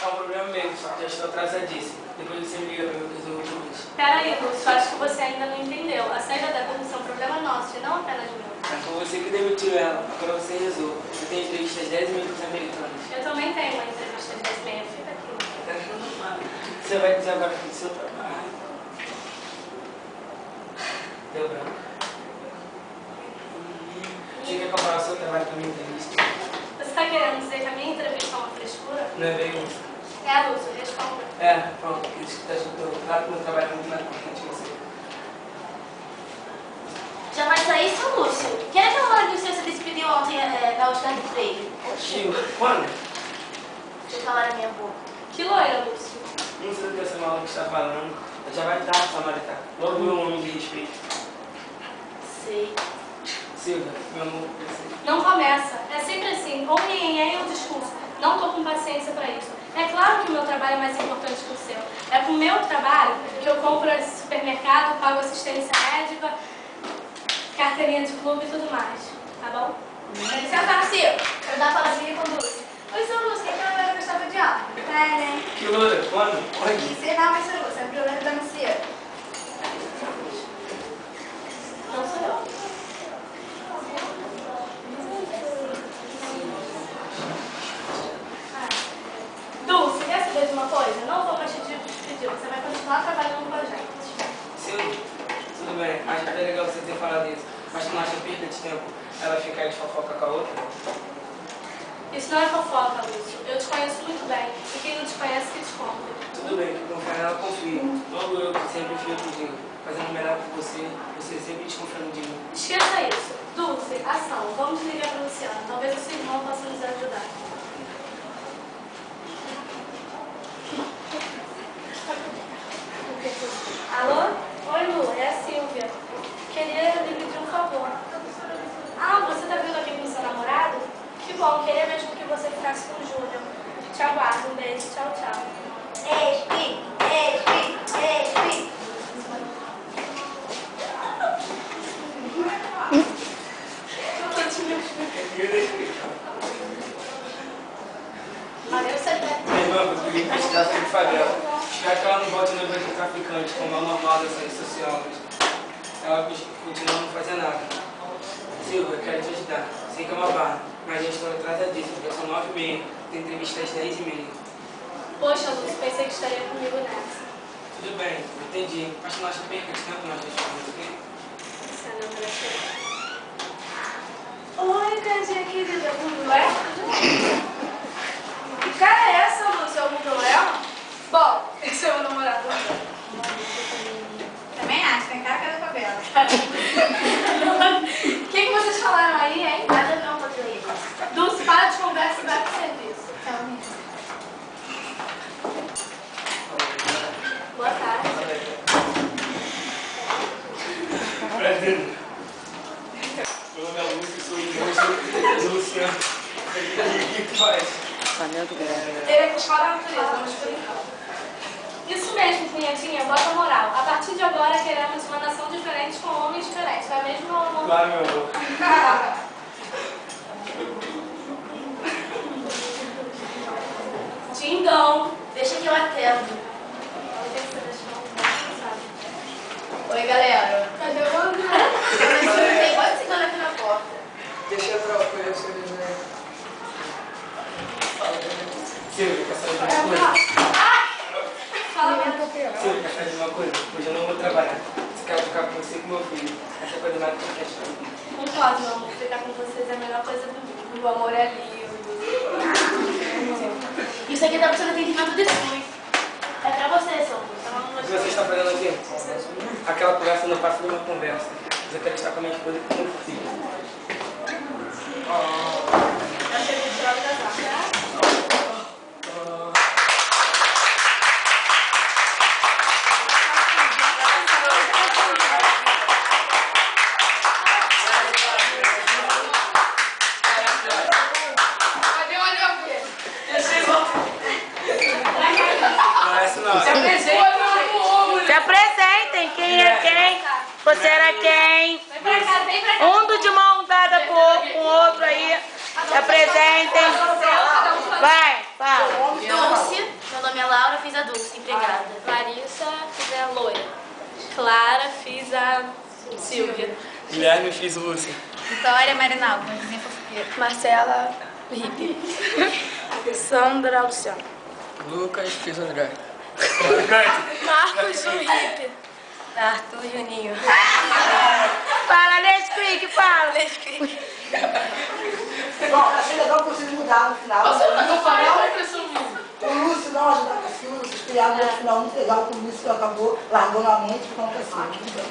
é um problema mesmo, só que já estou atrasadíssimo. Depois você me liga pra eu resolver tudo isso. Peraí, Lúcio, acho que você ainda não entendeu. A saída da Dulce é um problema nosso e não apenas meu. Mas foi você que demitiu ela, agora você resolve. Eu tenho entrevista às 10h30 com os americanos. Eu também tenho uma entrevista às 10h30. Fica aqui. Você vai dizer agora que o seu trabalho. Deu branco. Você quer comparar o seu trabalho com a minha entrevista? Você está querendo dizer que a minha entrevista é uma frescura? Não é bem isso. É, Lúcio, responda. É, pronto, isso que tá ajudando. Claro que o meu trabalho é muito mais importante que você. Já vai sair, seu Lúcio? Quem é aquela hora que o senhor se despediu ontem da última emprego? Tio, quando? Deixa eu falar na minha boca. Que loira, Lúcio? Não sei o que essa maluca está falando. Já vai estar, Samarita. Logo meu homem de respeito. Sei. Silvia, meu amor, você. Não começa. É sempre assim. Ou ninguém ou discurso. Não tô com paciência pra isso. É claro que o meu trabalho é mais importante que o seu. É com o meu trabalho que eu compro esse supermercado, pago assistência médica, carteirinha de clube e tudo mais. Tá bom? Licença, Narciso. Eu dar uma palavrinha com o Lúcio. Oi, seu Lúcio, quem é aquela hora que eu estava de aula? É, né? Que loura, quando? Onde? Sei não, mas seu Lúcio, é problema da Narciso. Não sou eu. Dulce, quer saber de uma coisa? Não vou mais te despedir. Você vai continuar trabalhando com a gente. Silvia, tudo bem. Acho até legal você ter falado isso. Mas tu não acha perda de tempo ela ficar de fofoca com a outra? Isso não é fofoca, Lúcio. Eu te conheço muito bem. E quem não te conhece, que te conta. Tudo bem, que confiar nela, confio. Logo eu que sempre fio contigo. Fazendo melhor por você, você sempre desconfiando de mim. Esqueça isso. Dulce, ação. Vamos ligar para o Luciano. Talvez o seu irmão possa nos ajudar. Alô? Oi, Lu. É a Silvia. Queria lhe pedir um favor. Ah, você tá vindo aqui com seu namorado? Que bom. Queria mesmo que você ficasse com o Júnior. Te aguardo. Um beijo. Tchau, tchau. Espi, espi, espi. Valeu, você Minha irmã, eu queria investigar sobre favela. Espero que ela não volte no evento de traficante, como é o normal das redes sociais. Ela continua não fazendo nada. Silvia, eu quero te ajudar. Sei que é uma barra, mas a gente está atrasadíssimo, porque são 9h30. Tem entrevista às 10h30. Poxa, Lúcio, pensei que estaria comigo nessa. Tudo bem, entendi. Mas não acha perca de tempo nós respondemos, ok? Você não merece. Oi, Cadinha querida. Ué? Que cara é essa, Lúcio? Algum problema? Bom, esse é o meu namorado. Também acho, tem cara que é da favela. O que vocês falaram aí, hein? Nada não contra ele. Dulce, para de conversa e vai pro serviço. Boa tarde. Prazer. Meu nome é Lúcio, sou irmão do Luciano. O que tu faz? Ele é com escola da natureza, mas por enquanto. Isso mesmo, cunhadinha, bota moral. A partir de agora queremos uma nação diferente com homens diferentes, não é mesmo, meu amor? Claro, meu amor. Dindom. Deixa que eu atendo. Oi, galera. Cadê o André? Tem quase segurando aqui na porta. Deixa eu procurar o seu desenho. Silvia, quer saber de uma coisa? Fala pra mim. Silvia, quer saber de uma coisa? Hoje eu não vou trabalhar. Se quero ficar com você e com meu filho. Essa coisa mais importante pra mim. Não pode, meu amor. Ficar com vocês é a melhor coisa do mundo. O amor é livre. Isso aqui tá precisando de atendimento de SUS. É pra você, seu Lúcio. O que você está fazendo aqui? Aquela conversa não passa de uma conversa. Eu quero estar com a minha esposa e com o meu filho. Já chegou de tirar das armas. Se apresentem, quem é quem? Você era quem? Vem pra cá, vem pra cá. Um de mão dada com o outro aí. Se apresentem. Vai, fala. Dulce. nome é Laura, fiz a Dulce, empregada. Larissa, fiz a loira. Clara, fiz a Silvia. Guilherme, fiz Lúcia. Vitória, Marinaldo, uma vizinha fofoqueira. Marcela, Ripe. Sandra, Luciano. Lucas, fiz André. Marcos, o Ripe. Arthur, Juninho. Fala, Nesquik, fala. Bom, achei legal que vocês mudaram no final. O Lúcio não ajudava com a Silvia, vocês criaram um final muito legal, que o Lúcio acabou largando a mãe e ficando com a Silvia.